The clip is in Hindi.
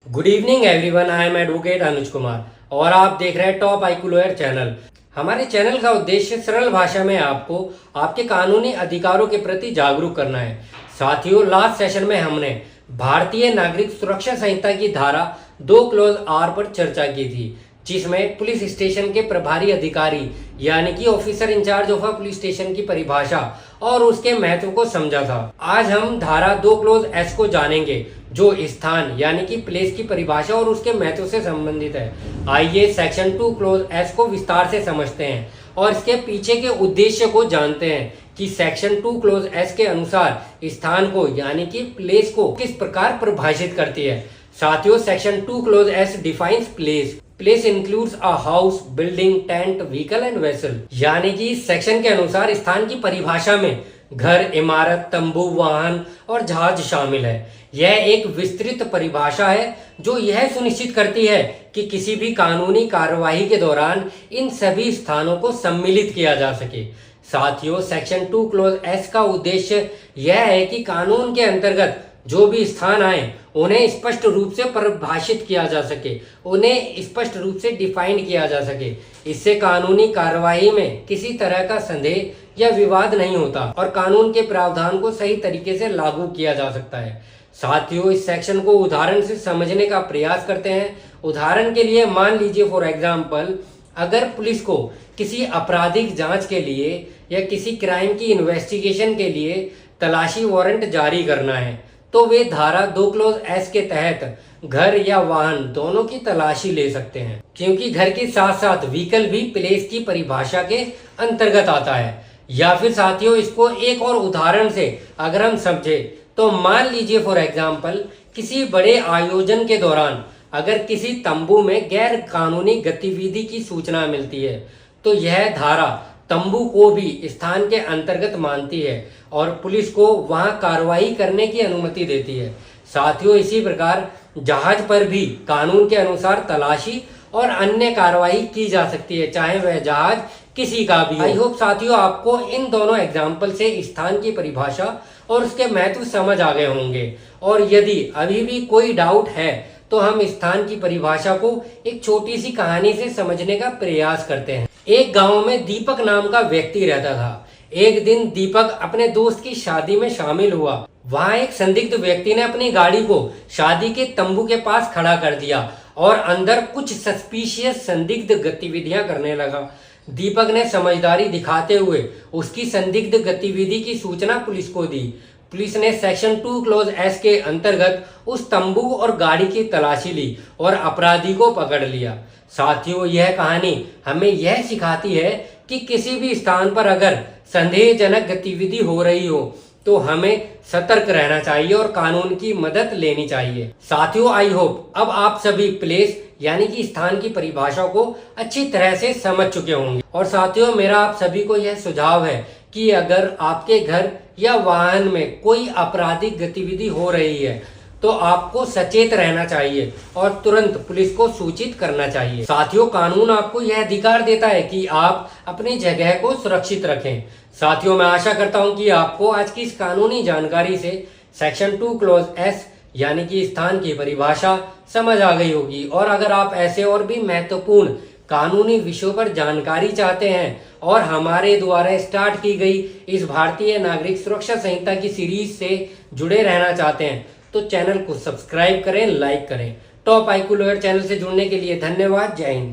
Good evening everyone, I am advocate Anuj Kumar और आप देख रहे हैं टॉप आईक्यू लॉयर चैनल। हमारे चैनल का उद्देश्य सरल भाषा में आपको आपके कानूनी अधिकारों के प्रति जागरूक करना है। साथियों, लास्ट सेशन में हमने भारतीय नागरिक सुरक्षा संहिता की धारा 2 क्लॉज आर पर चर्चा की थी, जिसमें पुलिस स्टेशन के प्रभारी अधिकारी यानी कि officer in-charge of a police station की परिभाषा और उसके महत्व को समझा था। आज हम धारा 2 क्लॉज एस को जानेंगे, जो स्थान यानी कि प्लेस की परिभाषा और उसके महत्व से संबंधित है। आइए सेक्शन 2 क्लॉज एस को विस्तार से समझते हैं और इसके पीछे के उद्देश्य को जानते हैं कि सेक्शन 2 क्लॉज एस के अनुसार स्थान को यानी कि प्लेस को किस प्रकार परिभाषित करती है। साथियों, section 2 clause S defines place. Place includes a house, building, tent, vehicle and vessel. यानी कि सेक्शन के अनुसार स्थान की परिभाषा में घर, इमारत, तंबू, वाहन और जहाज शामिल है। यह एक विस्तृत परिभाषा है जो यह सुनिश्चित करती है कि किसी भी कानूनी कार्यवाही के दौरान इन सभी स्थानों को सम्मिलित किया जा सके। साथियों, सेक्शन 2 क्लॉज एस का उद्देश्य यह है कि कानून के अंतर्गत जो भी स्थान आए उन्हें स्पष्ट रूप से परिभाषित किया जा सके, उन्हें स्पष्ट रूप से डिफाइन किया जा सके। इससे कानूनी कार्यवाही में किसी तरह का संदेह या विवाद नहीं होता और कानून के प्रावधान को सही तरीके से लागू किया जा सकता है। साथियों, इस सेक्शन को उदाहरण से समझने का प्रयास करते हैं। उदाहरण के लिए मान लीजिए फॉर एग्जाम्पल, अगर पुलिस को किसी आपराधिक जांच के लिए या किसी क्राइम की इन्वेस्टिगेशन के लिए तलाशी वारंट जारी करना है, तो वे धारा 2 क्लॉज एस के तहत घर या वाहन दोनों की तलाशी ले सकते हैं, क्योंकि घर के साथ साथ व्हीकल भी प्लेस की परिभाषा के अंतर्गत आता है। या फिर साथियों, इसको एक और उदाहरण से अगर हम समझे तो मान लीजिए फॉर एग्जाम्पल, किसी बड़े आयोजन के दौरान अगर किसी तंबू में गैर कानूनी गतिविधि की सूचना मिलती है, तो यह धारा तंबू को भी स्थान के अंतर्गत मानती है और पुलिस को वहां कार्रवाई करने की अनुमति देती है। साथियों, इसी प्रकार जहाज पर भी कानून के अनुसार तलाशी और अन्य कार्रवाई की जा सकती है, चाहे वह जहाज किसी का भी हो। आई होप साथियों, आपको इन दोनों एग्जाम्पल से स्थान की परिभाषा और उसके महत्व समझ आ गए होंगे। और यदि अभी भी कोई डाउट है तो हम स्थान की परिभाषा को एक छोटी सी कहानी से समझने का प्रयास करते हैं। एक गांव में दीपक नाम का व्यक्ति रहता था। एक दिन दीपक अपने दोस्त की शादी में शामिल हुआ। वहां एक संदिग्ध व्यक्ति ने अपनी गाड़ी को शादी के तंबू के पास खड़ा कर दिया और अंदर कुछ सस्पिशियस संदिग्ध गतिविधियां करने लगा। दीपक ने समझदारी दिखाते हुए उसकी संदिग्ध गतिविधि की सूचना पुलिस को दी। पुलिस ने सेक्शन 2 क्लॉज एस के अंतर्गत उस तंबू और गाड़ी की तलाशी ली और अपराधी को पकड़ लिया। साथियों, यह कहानी हमें यह सिखाती है कि किसी भी स्थान पर अगर संदेहजनक गतिविधि हो रही हो तो हमें सतर्क रहना चाहिए और कानून की मदद लेनी चाहिए। साथियों, आई होप अब आप सभी प्लेस यानी कि स्थान की परिभाषा को अच्छी तरह से समझ चुके होंगे। और साथियों, मेरा आप सभी को यह सुझाव है कि अगर आपके घर या वाहन में कोई आपराधिक गतिविधि हो रही है तो आपको सचेत रहना चाहिए और तुरंत पुलिस को सूचित करना चाहिए। साथियों, कानून आपको यह अधिकार देता है कि आप अपनी जगह को सुरक्षित रखें। साथियों, मैं आशा करता हूं कि आपको आज की इस कानूनी जानकारी से सेक्शन 2 क्लॉज एस यानी कि स्थान की परिभाषा समझ आ गई होगी। और अगर आप ऐसे और भी महत्वपूर्ण कानूनी विषयों पर जानकारी चाहते हैं और हमारे द्वारा स्टार्ट की गई इस भारतीय नागरिक सुरक्षा संहिता की सीरीज से जुड़े रहना चाहते हैं तो चैनल को सब्सक्राइब करें, लाइक करें। टॉप आईक्यू लॉयर चैनल से जुड़ने के लिए धन्यवाद। जय हिंद।